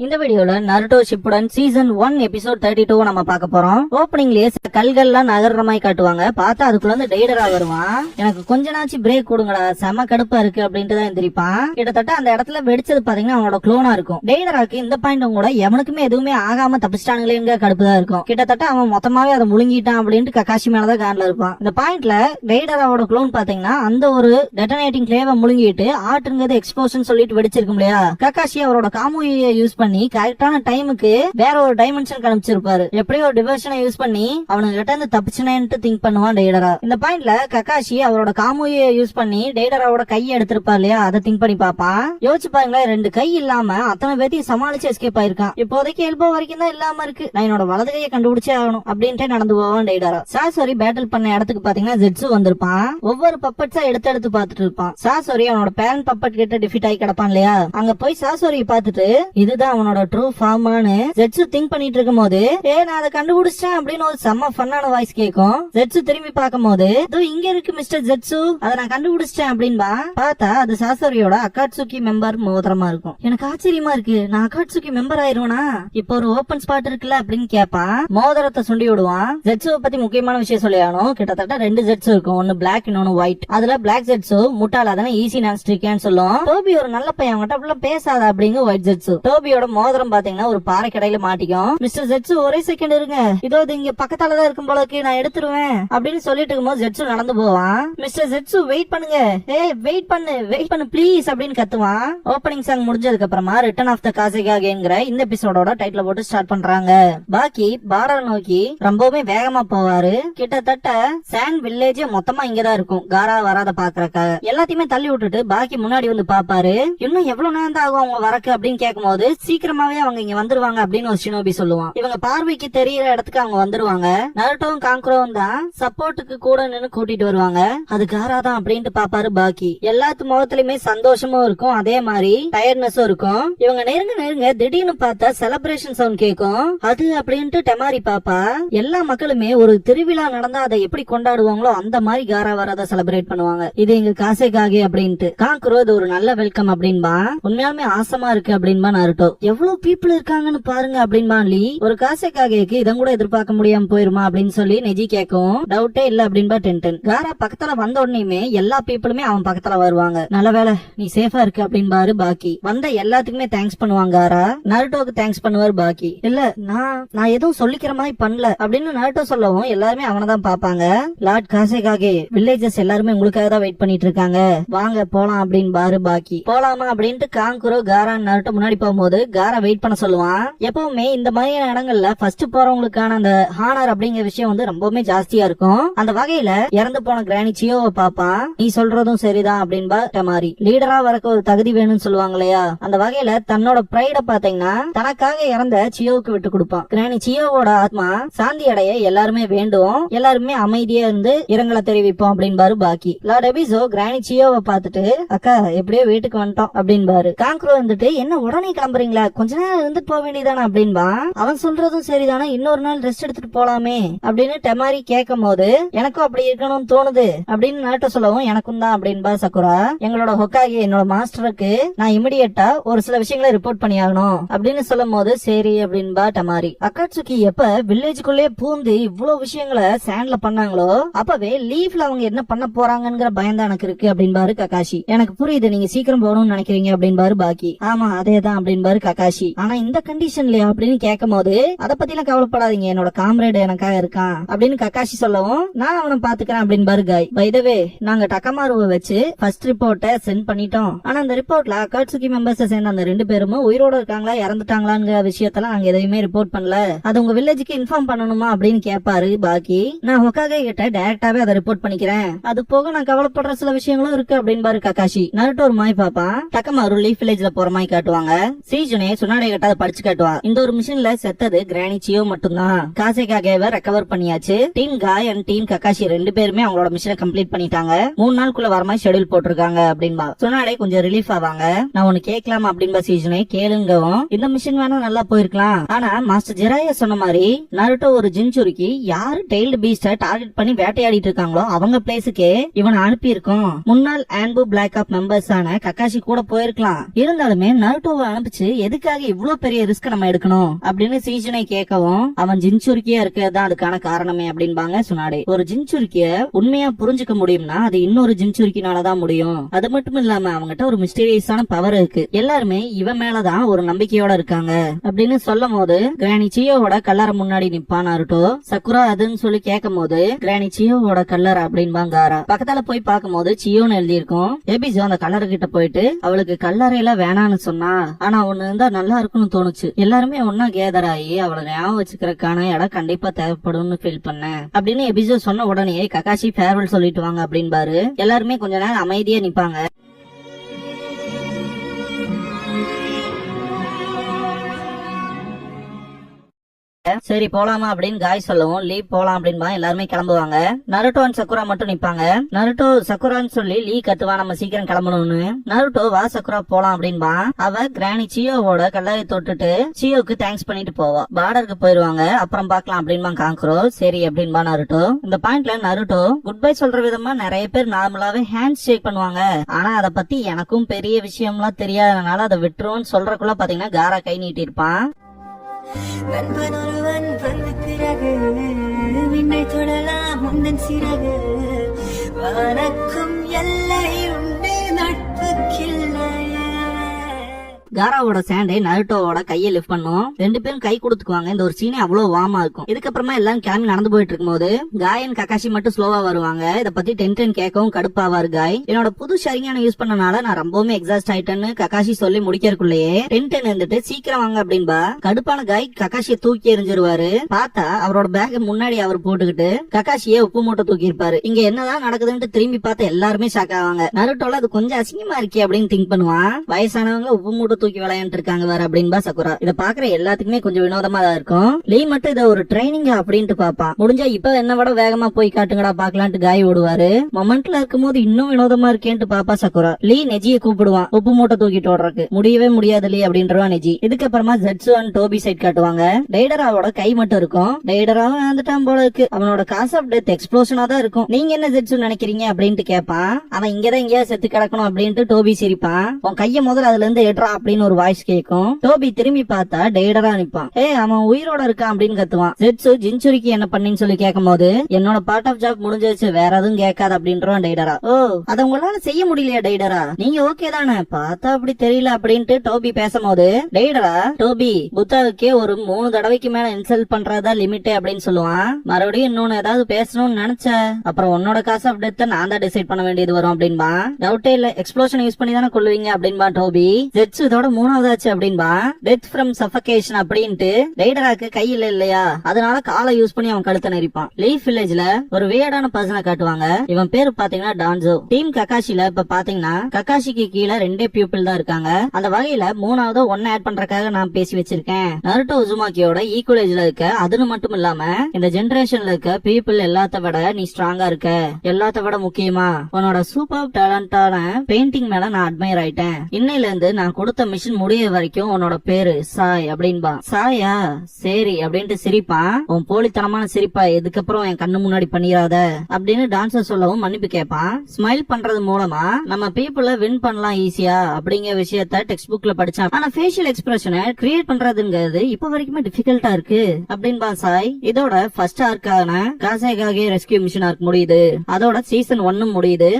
இந்த வீடியோல Naruto Shippuden season 1 episode 32 நம்ம பார்க்க போறோம். ஓப்பனிங்லயே கல்கள்லாம் நகர்ற மாதிரி காட்டுவாங்க. பார்த்தா அதுக்குள்ள வந்து டெய்டரா வருவான். எனக்கு கொஞ்ச நாச்சு பிரேக் கொடுங்கடா, செம கடுப்பா இருக்கு அப்படின்ட்டு தான் எந்திரிப்பான். கிட்டத்தட்ட அந்த இடத்துல வெடிச்சது பாத்தீங்கன்னா அவனோட குளோனா இருக்கும். டெய்டராக்கு இந்த பாயிண்ட் கூட எவனுக்குமே எதுவுமே ஆகாம தப்பிச்சிட்டாங்களேங்க கடுப்பு தான் இருக்கும். கிட்டத்தட்ட அவன் மொத்தமாவே அதை முழுங்கிட்டான் அப்படின்ட்டு கக்காஷி மேலதான் காண்ல இருப்பான். இந்த பாயிண்ட்ல டெய்டராவோட குளோன் பாத்தீங்கன்னா அந்த ஒரு டெட்டனேட்டிங் கிளேவை முழுங்கிட்டு ஆட்டுங்கிறது எக்ஸ்போஷன் சொல்லிட்டு வெடிச்சிருக்கும் இல்லையா. கக்காஷி அவரோட காமுயை யூஸ் பண்ணி கரெக்டான டைமுக்கு வேற ஒரு டைமென்ஷன் அனுப்பிச்சிருப்பாரு. எப்படியோ ஒரு டிவர்ஷனை யூஸ் பண்ணி அவனுக்கு கிட்ட இருந்து தப்பிச்சுனேன்ட்டு திங்க் பண்ணுவான் டெய்டரா. இந்த பாயிண்ட்ல கக்காஷி அவரோட காமுயை யூஸ் பண்ணி டெய்டராவோட கையை எடுத்திருப்பா இல்லையா, அதை திங்க் பண்ணி பாப்பான். யோசிச்சு பாருங்களேன், 2 கை இல்லாம அத்தனை பேத்தையும் சமாளிச்சு எஸ்கேப் ஆயிருக்கான். இப்போதைக்கு எல்போ வரைக்கும் தான் இல்லாம இருக்கு, நான் என்னோட வலது கையை கண்டுபிடிச்சே ஆகணும் அப்படின்ட்டு நடந்து போவான் டெய்டரா. சாசோரி பேட்டில் பண்ண இடத்துக்கு பாத்தீங்கன்னா ஜெட்ஸு வந்திருப்பான். ஒவ்வொரு பப்பட்ஸா எடுத்து பார்த்துட்டு இருப்பான். சாசோரி அவனோட பேரண்ட் பப்பட் கிட்ட டிஃபீட் ஆகி கிடப்பான் இல்லையா. அங்க போய் சாசோரி பார்த்துட்டு இதுதான் அவனோட ட்ரூ ஃபார்மானு ஜெட்ஸு திங்க் பண்ணிட்டு இருக்கும் போது நான் அதை கண்டுபிடிச்சேன் அப்படின்னு ஒரு செம்ம ஃபன்னான வாய்ஸ் கேட்கும். ஜெட்ஸு திரும்பி பார்க்கும் போது இங்க இருக்கு மிஸ்டர் ஜெட்ஸு, அதை நான் கண்டுபிடிச்சேன் அப்படின்பா. பார்த்தா அது சாசோரியோட அகாட்சுகி மெம்பர் மோதிரமா இருக்கும். எனக்கு ஆச்சரியமா இருக்கு, நான் அகாட்சுகி மெம்பர் ஆயிருவனா, இப்போ ஒரு ஓபன் ஸ்பாட் இருக்குல்ல அப்படின்னு கேட்பான். மோதிரத்தை சுண்டி விடுவான். ஜெட்ஸுவை பத்தி முக்கியமான விஷயம் சொல்லியானோ, கிட்டத்தட்ட 2 ஜெட்ஸு இருக்கும், ஒன்னு பிளாக் இன்னொன்னு ஒயிட். அதுல பிளாக் ஜெட்ஸு முட்டாள அதனால ஈஸி நினைச்சிருக்கேன்னு சொல்லும். டோபி ஒரு நல்ல பையன், அவங்ககிட்ட அப்படிலாம் பேசாத அப்படிங்க ஒயிட் ஜெட்ஸு. டோபியோட மோதிரம் பாத்தீங்கன்னா ஒரு பாறை கடையில மாட்டிக்கும். மிஸ்டர் ஜெட்ஸு ஒரே செகண்ட் இருங்க, இதோ இங்க பக்கத்தாலதான் இருக்கும் போல இருக்கு, நான் எடுத்துருவேன் அப்படின்னு சொல்லிட்டு இருக்கும்போது ஜெட்ஸு நடந்து போவான். மிஸ்டர் ஜெட்ஸு வெயிட் பண்ணுங்க, வெயிட் பண்ணு ப்ளீஸ் அப்படின்னு கத்துவான். ஓப்பனிங் சாங் முடிஞ்சதுக்கு அப்புறமா ரிட்டர்ன் ஆஃப் த காசேகாகேங்கிற இந்த எபிசோடோட டைட்டில் போட்டு ஸ்டார்ட் பண்றாங்க. பாக்கி பார்டர் நோக்கி ரொம்பவுமே வேகமா போவாரு. கிட்டத்தட்ட சாண்ட் வில்லேஜ் மொத்தமா இங்கதான் இருக்கும் காரா வராத பாக்குறக்காக. எல்லாத்தையுமே தள்ளி விட்டுட்டு பாக்கி முன்னாடி வந்து பாப்பாரு. இன்னும் எவ்வளவு நேரம் தான் ஆகும் அவங்க வரக்கு அப்படின்னு கேட்கும் போது சீக்கிரமாவே அவங்க இங்க வந்துருவாங்க அப்படின்னு ஒரு ஷினோபி சொல்லுவான். இவங்க பார்வைக்கு தெரியற இடத்துக்கு அவங்க வந்துருவாங்க. நருட்டோவும் காங்க்ரோவும் தான் சப்போர்ட்டுக்கு கூட நின்னு கூட்டிட்டு வருவாங்க. அது காரா தான் அப்படின்ட்டு பாப்பாரு பாக்கி. எல்லாத்து முகத்திலுமே சந்தோஷமும் இருக்கும், அதே மாதிரி டயர்ட்னஸும் இருக்கும். இவங்க நெருங்க திடீர்னு பார்த்தா செலிப்ரேஷன் சவுண்ட் கேட்கும். அது அப்படின்ட்டு டெமாரி பாப்பா. எல்லா மக்களுமே ஒரு திருவிழா நடந்தா அதை எப்படி கொண்டாடுவாங்களோ அந்த மாதிரி காரா வராத செலிப்ரேட் பண்ணுவாங்க. இது எங்க காசேகாகே அப்படின்ட்டு. காங்க்ரோ இது ஒரு நல்ல வெல்கம் அப்படின்பா. உண்மையாலுமே ஆசமா இருக்கு அப்படின்பா நருட்டோ. எவ்வளவு பீப்புள் இருக்காங்கன்னு பாருங்க அப்படின்பா லீ. ஒரு காசேகாகேக்கு இதன் கூட எதிர்பார்க்க முடியாம போயிருமா அப்படின்னு சொல்லி நெஜி கேட்கும். டவுட்டே இல்ல அப்படின்பா டென்டன். காரா பக்கத்துல வந்த உடனேயுமே எல்லா பீப்புளுமே அவன் பக்கத்துல வருவாங்க. நல்ல வேலை நீ சேஃபா இருக்கு அப்படின்பாரு பாக்கி. வந்த எல்லாத்துக்குமே தேங்க்ஸ் பண்ணுவாங்க காரா. நருட்டோக்கு தேங்க்ஸ் பண்ணுவார் பாக்கி. இல்ல நான் எதுவும் சொல்லிக்கிற மாதிரி பண்ணல அப்படின்னு நருட்டோ சொல்லவும் எல்லாருமே அவனதான் பாப்பாங்க. லார்ட் காசேகாகே வில்லேஜஸ் எல்லாருமே உங்களுக்காக தான் வெயிட் பண்ணிட்டு இருக்காங்க, வாங்க போலாம் அப்படின்னு பாரு பாக்கி. போலாமா அப்படின்ட்டு காங்குரோ காரா நருட்டோ முன்னாடி போகும்போது காரா வெயிட் பண்ண சொல்லுவான். எப்பவுமே இந்த மாதிரியான இடங்கள்ல ஃபர்ஸ்ட் போறவங்களுக்கான அந்த ஹானர் அப்படிங்கிற விஷயம் வந்து ரொம்பவுமே ஜாஸ்தியா இருக்கும். அந்த வகையில இறந்து போன கிராணி சியோவை பாப்பான். நீ சொல்றதும் சரிதான் அப்படின்பா டெமாரி. லீடரா வரக்கு ஒரு தகுதி வேணும்னு சொல்லுவாங்க இல்லையா, அந்த வகையில தன்னோட பிரைட பாத்தீங்கன்னா தனக்காக இறந்த சியோவுக்கு விட்டு கொடுப்பான். கிராணி சியோவோட ஆத்மா சாந்தி அடைய எல்லாருமே வேண்டும், எல்லாருமே அமைதியா இருந்து இரங்கலை தெரிவிப்போம் அப்படின்பாரு பாக்கி. லார்ட் எபிசோ கிராணி சியோவை பார்த்துட்டு அக்கா எப்படியோ வீட்டுக்கு வந்துட்டோம் அப்படின்பாரு. காங்க்ரோ வந்துட்டு என்ன உடனே கிளம்புறீங்களா, கொஞ்ச நேரம் இருந்துட்டு போக வேண்டியதானே அப்படின்பா. அவன் சொல்றதும் சரிதானே, இன்னொரு நாள் ரெஸ்ட் எடுத்துட்டு போலாமே அப்படின்னு டெமாரி கேட்கும் போது எனக்கும் அப்படி இருக்கணும்னு தோணுது அப்படின்னு நாட்ட சொல்லவும் எனக்கும் தான் அப்படின்பா சக்குரா. எங்களோட ஹொக்காகே என்னோட மாஸ்டருக்கு நான் இமிடியேட்டா ஒரு சில விஷயங்களை ரிப்போர்ட் பண்ணியாகணும் அப்படின்னு சொல்லும் போது சரி அப்படின்பா டெமாரி. அகாட்சுகி எப்ப வில்லேஜுக்குள்ளே பூந்து இவ்வளவு விஷயங்களை சாண்ட்ல பண்ணாங்களோ அப்பவே லீஃப்ல அவங்க என்ன பண்ண போறாங்கிற பயம் தான் எனக்கு இருக்கு அப்படின்பாரு கக்காஷி. எனக்கு புரியுது, நீங்க சீக்கிரம் போகணும்னு நினைக்கிறீங்க அப்படின்பாரு பாக்கி. ஆமா அதேதான் அப்படின்பாரு கக்காஷி. ஆனா இந்த கண்டிஷன்லயா அப்படின்னு கேட்கும் போது அதை பத்தி எல்லாம் கவலைப்படாதீங்க, என்னோட காம்ரேட் எனக்காக இருக்கான் அப்படின்னு கக்காஷி சொல்லவும் நான் அவனை பாத்துக்கிறேன் அப்படின்பாரு காய். பை தி வே நாங்க டக்கமாருவை வச்சு ஃபர்ஸ்ட் ரிப்போர்ட்டை சென்ட் பண்ணிட்டோம். ஆனா அந்த ரிப்போர்ட்ல அகாட்சுகி மெம்பர்ஸ் சேர்ந்த அந்த 2 பேரும் உயிரோட இருக்காங்களா இறந்துட்டாங்களாங்கிற விஷயத்தெல்லாம் நாங்க எதையுமே ரிப்போர்ட் பண்ணல, அது உங்க வில்லேஜுக்கு இன்ஃபார்ம் பண்ணணுமா அப்படின்னு கேட்பாரு பாக்கி. நான் ஹொக்காகே கிட்ட டைரக்டாவே அதை ரிப்போர்ட் பண்ணிக்கிறேன், அது போக நான் கவலைப்படுற சில விஷயங்களும் இருக்கு அப்படின்பாரு கக்காஷி. நருட்டோ ஒரு மாய் பாப்பான். டக்கமாரு லீஃப் வில்லேஜ்ல போற மாதிரி காட்டுவாங்க. சீஜுனே சுனாடே கிட்ட அதை படிச்சு காட்டுவான். இந்த ஒரு மிஷன்ல செத்தது கிராணி சியோ மட்டும்தான். காசேகாகேவை ரெக்கவர் பண்ணியாச்சு. டீம் காய் அண்ட் டீம் கக்காஷி 2 பேருமே அவங்களோட மிஷனை கம்ப்ளீட் பண்ணிட்டாங்க. 3 நாளுக்குள்ள வர மாதிரி ஷெட்யூல் போட்டிருக்காங்க அப்படின்பா. சுனாடே கொஞ்சம் ரிலீஃப் ஆவாங்க. நான் ஒன்னு கேட்கலாமா அப்படின்பா சீஜுனே. கேளுங்கவும் இந்த மிஷன் வேணா நல்லா போயிருக்கலாம், ஆனா மாஸ்டர் ஜெராயா சொன்ன மாதிரி நருட்டோ ஒரு ஜின்சுரிக்கு யாரு டெய்ல்டு பீஸ்ட டார்கெட் பண்ணி வேட்டையாடிட்டு இருக்காங்களோ அவங்க பிளேஸுக்கே இவனை அனுப்பி இருக்கோம். முன்னாள் ஆன்பு பிளாக் ஆப் மெம்பர்ஸ் ஆன கக்காஷி கூட போயிருக்கலாம், இருந்தாலுமே நருட்டோவை அனுப்பிச்சு எதுக்காக இவ்வளவு பெரிய ரிஸ்க் நம்ம எடுக்கணும் அப்படின்னு சீசனை கேட்கவும் அவன் ஜின்சுருக்கியா இருக்கிறதுதான் அதுக்கான காரணமே அப்படின்பாங்க சுனாடே. ஒரு ஜின்சுருக்கிய உண்மையா புரிஞ்சுக்க முடியும்னா அது இன்னொரு ஜின்சுருக்கினாலதான் முடியும். அது மட்டும் இல்லாம அவங்ககிட்ட ஒரு மிஸ்டீரியஸான பவர் இருக்கு. எல்லாருமே இவன் மேலதான் ஒரு நம்பிக்கையோட இருக்காங்க அப்படின்னு சொல்லும் போது கிரானி சியோவோட கல்லறை முன்னாடி நிப்பான் நாருட்டோ. சக்குரா அதுன்னு சொல்லி கேட்கும் போது கிரானி சியோவோட கல்லறை அப்படின்பாங்க காரா. பக்கத்தால போய் பார்க்கும் போது சியோன்னு எழுதியிருக்கும். எபிசோ அந்த கல்லறை கிட்ட போயிட்டு அவளுக்கு கல்லறையில வேணான்னு சொன்னா, ஆனா ஒண்ணு இருந்தா நல்லா இருக்கும்னு தோணுச்சு. எல்லாருமே ஒன்னா கேதர் ஆகி அவளை ஞாபகம் வச்சுக்கிறதுக்கான இடம் கண்டிப்பா தேவைப்படும்னு ஃபீல் பண்ணேன் அப்படின்னு எபிசோ சொன்ன உடனே ககாஷி ஃபேர்வெல் சொல்லிட்டு வாங்க அப்படின்பாரு. எல்லாருமே கொஞ்ச நேரம் அமைதியா நிப்பாங்க. சரி போலாமா அப்படின்னு காய் சொல்லவும் லீ போலாம் அப்படின்பா. எல்லாருமே கிளம்புவாங்க. நருட்டோ அண்ட் சக்குரா மட்டும் நிப்பாங்க. நருட்டோ சக்குரான்னு சொல்லி லீ கத்துவா நம்ம சீக்கிரம் கிளம்பணும்னு. நருட்டோ வா சக்குரா போலாம் அப்படின்பா. அவ கிரானி சியோவோட கல்லறை தொட்டுட்டு சியோக்கு தேங்க்ஸ் பண்ணிட்டு போவா. பார்டருக்கு போயிருவாங்க. அப்புறம் பாக்கலாம் அப்படின்பா காங்குரோ. சரி அப்படின்பா நருட்டோ. இந்த பாயிண்ட்ல நருட்டோ குட் பை சொல்ற விதமா நிறைய பேர் நார்மலாவே ஹேண்ட் ஷேக் பண்ணுவாங்க. ஆனா அத பத்தி எனக்கும் பெரிய விஷயம்லாம் தெரியாதனால அதை விட்டுருவோம்னு சொல்றக்குள்ள பாத்தீங்கன்னா காரா கை நீட்டி இருப்பான். நண்பன் ஒருவன் வந்த பிறகு விண்ணை தொடலாம் முந்தன் சிறகு வணக்கம் எல்லை உண்டு நட்புக்கில்லையே. காராவோட சாண்டே நருட்டோவோட கையை லிஃப்ட் பண்ணும். ரெண்டு பேரும் கை கொடுத்துக்குவாங்க. இந்த ஒரு சீனே அவ்வளவு வார்மா இருக்கும். இதுக்கப்புறமா எல்லாம் கிளம்பி நடந்து போயிட்டு இருக்கும் போது காயன் ககாஷி மட்டும் ஸ்லோவா வருவாங்க. இத பத்தி டென்டன் கேட்கவும் கடுப்பாவாரு காய். என்னோட புது ஷரிங்கான யூஸ் பண்ணனால நான் ரொம்பவுமே எக்ஸாஸ்ட் ஆயிட்டேன்னு ககாஷி சொல்லி முடிக்கிறதுக்குள்ளேயே டென்டன் இருந்துட்டு சீக்கிரம் வாங்க அப்படின்பா. கடுப்பான காய் ககாஷியை தூக்கி எறிஞ்சிருவாரு. பார்த்தா அவரோட பேக் முன்னாடி அவர் போட்டுக்கிட்டு ககாஷியே உப்பு மூட்டை தூக்கி இருப்பாரு. இங்க என்னதான் நடக்குதுன்னு திரும்பி பார்த்து எல்லாருமே ஷாக் ஆவாங்க. நருட்டோல அது கொஞ்சம் அசிங்கமா இருக்கே அப்படின்னு திங்க் பண்ணுவான். வயசானவங்க உப்பு மூட்டை தூக்கி விளையாண்டு இருக்காங்க வேற அப்படின்பா சக்குரா. இத பாக்குற எல்லாத்துக்குமே கொஞ்சம் வினோதமா தான் இருக்கும். லீ மட்டும் இத ஒரு ட்ரைனிங் அப்படின்ட்டு பாப்பான். முடிஞ்சா இப்ப என்ன விட வேகமா போய் காட்டுங்கடா பாக்கலான்ட்டு காய் ஓடுவாரு. மொமெண்ட்ல இருக்கும் போது இன்னும் வினோதமா இருக்கேன்ட்டு பாப்பா சக்குரா. லீ நெஜியை கூப்பிடுவான் உப்பு மூட்டை தூக்கிட்டு ஓடுறதுக்கு. முடியவே முடியாது லீ அப்படின்றவா நெஜி. இதுக்கப்புறமா ஜெட்சு அண்ட் டோபி சைட் காட்டுவாங்க. டெய்டராவோட கை மட்டும் இருக்கும். டெய்டராவும் வந்துட்டான் போல இருக்கு. அவனோட காசு ஆஃப் டெத் எக்ஸ்ப்ளோஷனா தான் இருக்கும். நீங்க என்ன ஜெட்சு நினைக்கிறீங்க அப்படின்ட்டு கேட்பான். அவன் இங்கதான் எங்கேயா செத்து கிடக்கணும் அப்படின்ட்டு டோபி சிரிப்பான். உன் கைய முதல்ல அதுல இருந்து எட்ரா அப்படின்னு ஒரு வாய்ஸ் கேட்கும். டோபி திரும்பி பார்த்தா டெய்டரா நிப்பான். அவன் உயிரோட இருக்கான் அப்படின்னு கத்துவான். ஜெட்சு ஜின்சுரிக்கு என்ன பண்ணின்னு சொல்லி கேட்கும் போது என்னோட பார்ட் ஆஃப் ஜாப் முடிஞ்சிருச்சு வேற எதுவும் கேட்காது அப்படின்றான் டெய்டரா. ஓ அத உங்களால செய்ய முடியலையா டெய்டரா? நீங்க ஓகே தானே? பார்த்தா அப்படி தெரியல அப்படின்ட்டு டோபி பேசும்போது டெய்டரா டோபி புத்தாவுக்கே ஒரு 3 தடவைக்கு மேல இன்சல்ட் பண்றதா லிமிட் அப்படின்னு சொல்லுவான். மறுபடியும் இன்னொன்னு ஏதாவது பேசணும்னு நினைச்ச அப்புறம் உன்னோட காசு ஆஃப் டெத் நான் தான் டிசைட் பண்ண வேண்டியது வரும் அப்படின்பா. டவுட்டே இல்ல எக்ஸ்ப்ளோஷன் யூஸ் பண்ணி தானே கொள்ளுவீங்க அப்படின்பா டோபி. ஜெட்சு இதோட 3வது அப்படின்பா. டெத் ஃப்ரம் சஃபகேஷன் அப்படின்ட்டு டெய்டராக்கு கை இல்லையா அதனால காலை யூஸ் பண்ணி அவன் கழுத்தை நெரிப்பான். லீஃப் வில்லேஜ்ல ஒரு வேடான பர்சனை காட்டுவாங்க. இவன் பேரு பாத்தீங்கன்னா டான்சோ. டீம் ககாஷில இப்ப பாத்தீங்கன்னா ககாஷிக்கு கீழே 2 பியூப்பிள் தான் இருக்காங்க. அந்த வகையில 3வது ஒன்னு ஆட் பண்றதுக்காக நான் பேசி வச்சிருக்கேன். நருட்டோ உசுமாக்கியோட ஈக்குவலேஜ்ல இருக்க. அதுன்னு மட்டும் இல்லாம இந்த ஜெனரேஷன்ல இருக்க பீப்புள் எல்லாத்த விட நீ ஸ்ட்ராங்கா இருக்க. எல்லாத்த விட முக்கியமா உன்னோட சூப்பர் டேலண்டான பெயிண்டிங் மேல நான் அட்மையர் ஆயிட்டேன். இன்னையில இருந்து நான் கொடுத்த மிஷன் முடிய வரைக்கும் உன்னோட பேரு சாய் அப்படின்பா. சாயா சரி அப்படின்ட்டு சிரிப்பான். உன் போலித்தனமான சிரிப்பா இதுக்கப்புறம் என் கண்ணு முன்னாடி பண்ணிராத அப்படின்னு டான்சர் சொல்லவும் மன்னிப்பு கேட்பான். ஸ்மைல் பண்றது மூலமா நம்ம பீப்புள வின் பண்ணலாம் ஈஸியா அப்படிங்கிற விஷயத்த டெக்ஸ்ட் புக்ல படிச்சான். ஆனா ஃபேஷியல் எக்ஸ்பிரஷனை கிரியேட் பண்றதுங்கிறது இப்ப வரைக்குமே டிஃபிகல்ட்டா இருக்கு அப்படின்பா சாய். இதோட ஃபர்ஸ்ட் ஆர்க்கான காசேகாகே ரெஸ்கியூ மிஷன் ஆர்க் முடியுது. அதோட சீசன் 1 முடியுது.